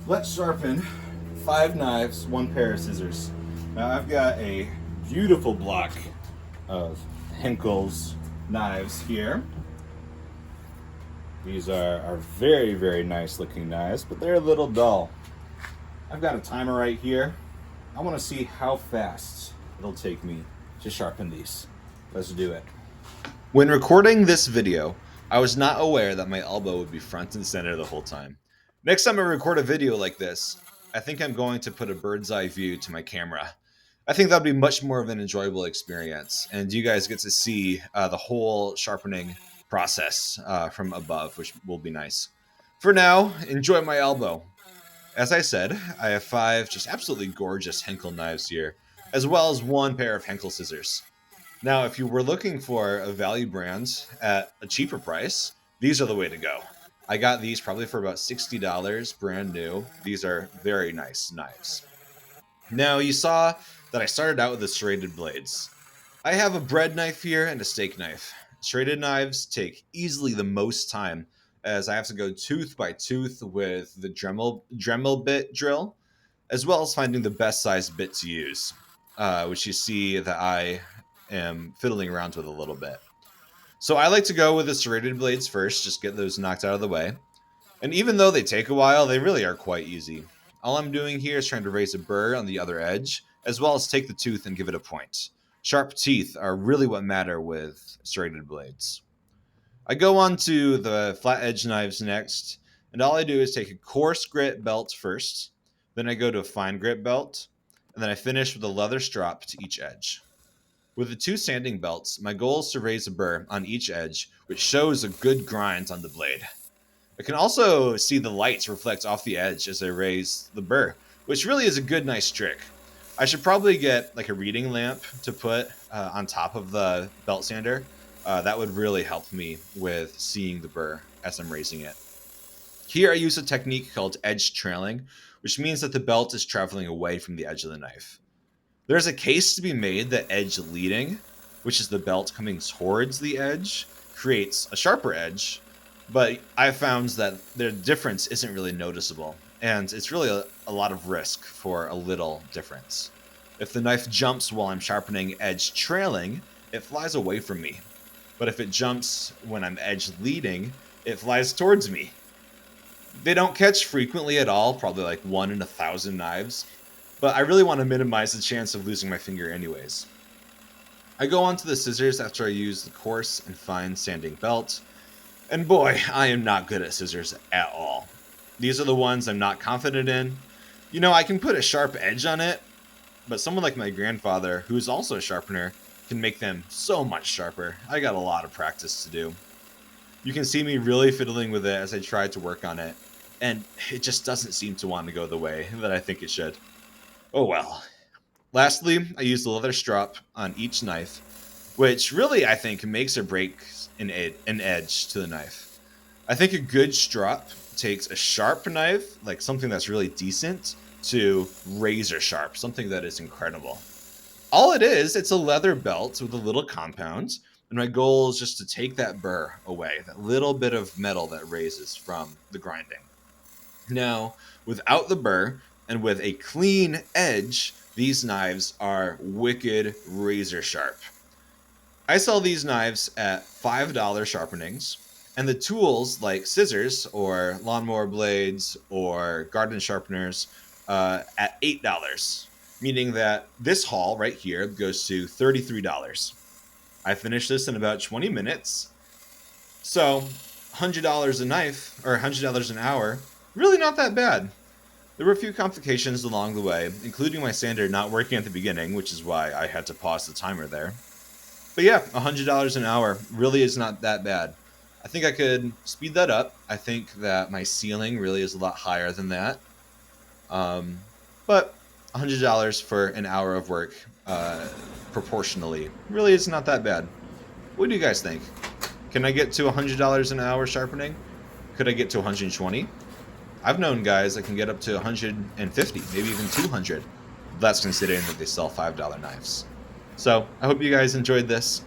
Let's sharpen 5 knives, 1 pair of scissors. Now I've got a beautiful block of Henkel's knives here. These are very, very nice looking knives, but they're a little dull. I've got a timer right here. I want to see how fast it'll take me to sharpen these. Let's do it. When recording this video, I was not aware that my elbow would be front and center the whole time. Next time I record a video like this, I think I'm going to put a bird's eye view to my camera. I think that'll be much more of an enjoyable experience, and you guys get to see the whole sharpening process from above, which will be nice. For now, enjoy my elbow. As I said, I have 5 just absolutely gorgeous Henkel knives here, as well as 1 pair of Henkel scissors. Now, if you were looking for a value brand at a cheaper price, these are the way to go. I got these probably for about $60, brand new. These are very nice knives. Now, you saw that I started out with the serrated blades. I have a bread knife here and a steak knife. Serrated knives take easily the most time, as I have to go tooth by tooth with the Dremel bit drill, as well as finding the best size bit to use, which you see that I am fiddling around with a little bit. So I like to go with the serrated blades first, just get those knocked out of the way. And even though they take a while, they really are quite easy. All I'm doing here is trying to raise a burr on the other edge, as well as take the tooth and give it a point. Sharp teeth are really what matter with serrated blades. I go on to the flat edge knives next, and all I do is take a coarse grit belt first, then I go to a fine grit belt, and then I finish with a leather strap to each edge. With the 2 sanding belts, my goal is to raise a burr on each edge, which shows a good grind on the blade. I can also see the lights reflect off the edge as I raise the burr, which really is a good, nice trick. I should probably get like a reading lamp to put on top of the belt sander. That would really help me with seeing the burr as I'm raising it. Here I use a technique called edge trailing, which means that the belt is traveling away from the edge of the knife. There's a case to be made that edge leading, which is the belt coming towards the edge, creates a sharper edge, but I've found that the difference isn't really noticeable, and it's really a lot of risk for a little difference. If the knife jumps while I'm sharpening edge trailing, it flies away from me. But if it jumps when I'm edge leading, it flies towards me. They don't catch frequently at all, probably like 1 in 1,000 knives, but I really want to minimize the chance of losing my finger anyways. I go on to the scissors after I use the coarse and fine sanding belt, and boy, I am not good at scissors at all. These are the ones I'm not confident in. You know, I can put a sharp edge on it, but someone like my grandfather, who is also a sharpener, can make them so much sharper. I got a lot of practice to do. You can see me really fiddling with it as I try to work on it, and it just doesn't seem to want to go the way that I think it should. Oh well. Lastly, I use the leather strap on each knife, which really I think makes or breaks an edge to the knife. I think a good strap takes a sharp knife, like something that's really decent, to razor sharp, something that is incredible. All it is, it's a leather belt with a little compound, and my goal is just to take that burr away, that little bit of metal that raises from the grinding. Now, without the burr, and with a clean edge, these knives are wicked razor sharp. I sell these knives at $5 sharpenings, and the tools like scissors or lawnmower blades or garden sharpeners at $8, meaning that this haul right here goes to $33. I finished this in about 20 minutes, so $100 a knife or $100 an hour, really not that bad. There were a few complications along the way, including my sander not working at the beginning, which is why I had to pause the timer there. But yeah, $100 an hour really is not that bad. I think I could speed that up. I think that my ceiling really is a lot higher than that. But $100 for an hour of work, proportionally, really is not that bad. What do you guys think? Can I get to $100 an hour sharpening? Could I get to 120? I've known guys that can get up to 150, maybe even 200. That's considering that they sell $5 knives. So I hope you guys enjoyed this.